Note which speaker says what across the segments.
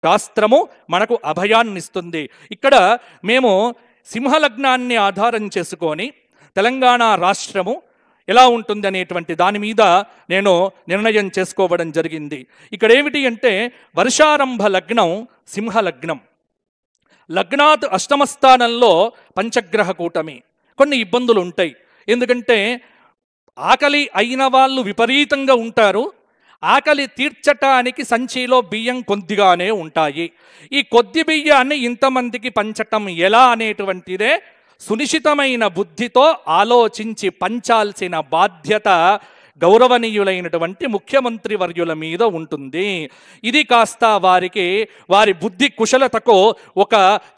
Speaker 1: శాస్త్రము మనకు అభయాన్నిస్తుంది. ఇక్కడ మేము సింహలగ్నాన్ని ఆధారం చేసుకొని తెలంగాణ రాష్ట్రము ఎలా ఉంటుంది అనేటువంటి దాని మీద నేను నిర్ణయం చేసుకోవడం జరిగింది. ఇక్కడ ఏమిటి అంటే వర్షారంభ లగ్నం సింహలగ్నం, లగ్నాత్ అష్టమ స్థానంలో పంచగ్రహ కూటమి. కొన్ని ఇబ్బందులు ఉంటాయి, ఎందుకంటే ఆకలి అయిన వాళ్ళు విపరీతంగా ఉంటారు, ఆకలి తీర్చటానికి సంచిలో బియ్యం కొద్దిగానే ఉంటాయి. ఈ కొద్ది బియ్యాన్ని ఇంతమందికి పంచటం ఎలా అనేటువంటిదే సునిశ్చితమైన బుద్ధితో ఆలోచించి పంచాల్సిన బాధ్యత గౌరవనీయులైనటువంటి ముఖ్యమంత్రి వర్యుల మీద ఉంటుంది. ఇది కాస్త వారి బుద్ధి కుశలతకు ఒక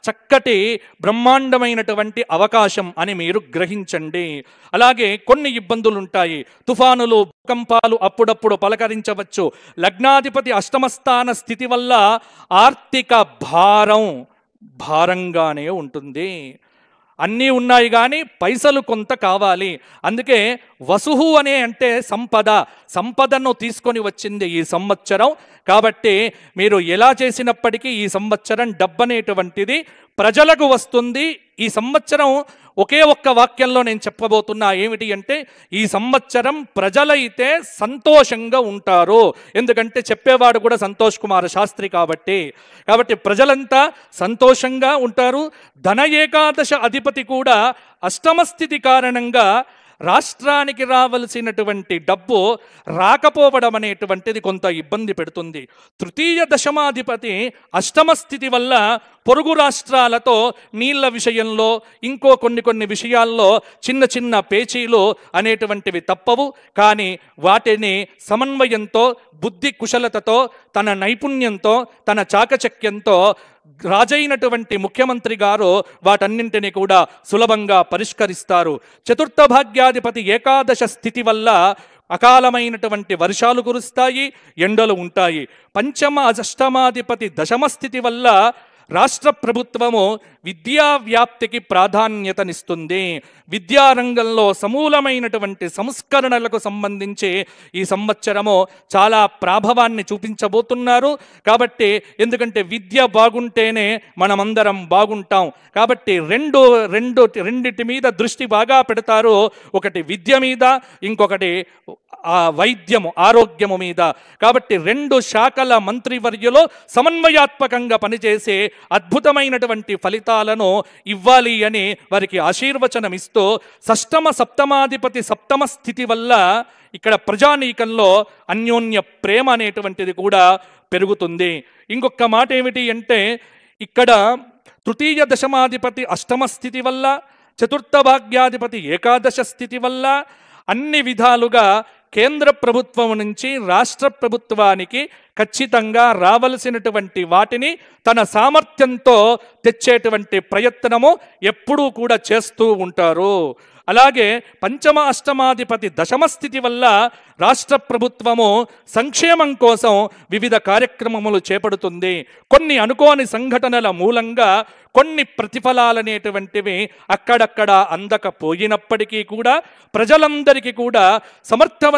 Speaker 1: చక్కటి బ్రహ్మాండమైనటువంటి అవకాశం అని మీరు గ్రహించండి. అలాగే కొన్ని ఇబ్బందులు ఉంటాయి, తుఫానులు, భూకంపాలు అప్పుడప్పుడు పలకరించవచ్చు. లగ్నాధిపతి అష్టమస్థాన స్థితి వల్ల ఆర్థిక భారంగానే ఉంటుంది. అన్నీ ఉన్నాయి కానీ పైసలు కొంత కావాలి. అందుకే వసుహు అంటే సంపదను తీసుకొని వచ్చింది ఈ సంవత్సరం. కాబట్టి మీరు ఎలా చేసినప్పటికీ ఈ సంవత్సరం డబ్బనేటువంటిది ప్రజలకు వస్తుంది. ఈ సంవత్సరం ఒకే ఒక్క వాక్యంలో నేను చెప్పబోతున్నా, ఏమిటి అంటే ఈ సంవత్సరం ప్రజలైతే సంతోషంగా ఉంటారు. ఎందుకంటే చెప్పేవాడు కూడా సంతోష్ కుమార్ శాస్త్రి కాబట్టి ప్రజలంతా సంతోషంగా ఉంటారు. ధన ఏకాదశ అధిపతి కూడా అష్టమ స్థితి కారణంగా రాష్ట్రానికి రావలసినటువంటి డబ్బు రాకపోవడం అనేటువంటిది కొంత ఇబ్బంది పెడుతుంది. తృతీయ దశమాధిపతి అష్టమ స్థితి వల్ల పొరుగు రాష్ట్రాలతో నీళ్ల విషయంలో ఇంకో కొన్ని విషయాల్లో చిన్న చిన్న పేచీలు అనేటువంటివి తప్పవు. కానీ వాటిని సమన్వయంతో, బుద్ధి కుశలతతో, తన నైపుణ్యంతో, తన చాకచక్యంతో రాజైనటువంటి ముఖ్యమంత్రి గారు వాటన్నింటినీ కూడా సులభంగా పరిష్కరిస్తారు. చతుర్థ భాగ్యాధిపతి ఏకాదశ స్థితి వల్ల అకాలమైనటువంటి వర్షాలు కురుస్తాయి, ఎండలు ఉంటాయి. పంచమ అష్టమాధిపతి దశమ స్థితి వల్ల రాష్ట్ర ప్రభుత్వము విద్యా వ్యాప్తికి ప్రాధాన్యతనిస్తుంది. విద్యారంగంలో సమూలమైనటువంటి సంస్కరణలకు సంబంధించి ఈ సంవత్సరము చాలా ప్రాభవాన్ని చూపించబోతున్నారు. కాబట్టి ఎందుకంటే విద్య బాగుంటేనే మనమందరం బాగుంటాం. కాబట్టి రెండిటి మీద దృష్టి బాగా పెడతారు. ఒకటి విద్య మీద, ఇంకొకటి వైద్యము, ఆరోగ్యము మీద. కాబట్టి రెండు శాఖల మంత్రివర్యులో సమన్వయాత్మకంగా పనిచేసే అద్భుతమైనటువంటి ఫలితాలను ఇవ్వాలి అని వారికి ఆశీర్వచనం ఇస్తూ, షష్టమ సప్తమాధిపతి సప్తమ స్థితి వల్ల ఇక్కడ ప్రజానీకంలో అన్యోన్య ప్రేమ అనేటువంటిది కూడా పెరుగుతుంది. ఇంకొక మాట ఏమిటి అంటే ఇక్కడ తృతీయ దశమాధిపతి అష్టమ స్థితి వల్ల, చతుర్థ భాగ్యాధిపతి ఏకాదశ స్థితి వల్ల అన్ని విధాలుగా కేంద్ర ప్రభుత్వం నుంచి రాష్ట్ర ప్రభుత్వానికి ఖచ్చితంగా రావలసినటువంటి వాటిని తన సామర్థ్యంతో తెచ్చేటువంటి ప్రయత్నము ఎప్పుడూ కూడా చేస్తూ ఉంటారు. అలాగే పంచమ అష్టమాధిపతి దశమ స్థితి వల్ల రాష్ట్ర ప్రభుత్వము సంక్షేమం కోసం వివిధ కార్యక్రమములు చేపడుతుంది. కొన్ని అనుకోని సంఘటనల మూలంగా కొన్ని ప్రతిఫలాలనేటువంటివి అక్కడక్కడ అందకపోయినప్పటికీ కూడా ప్రజలందరికీ కూడా సమర్థవంతమైనటువంటి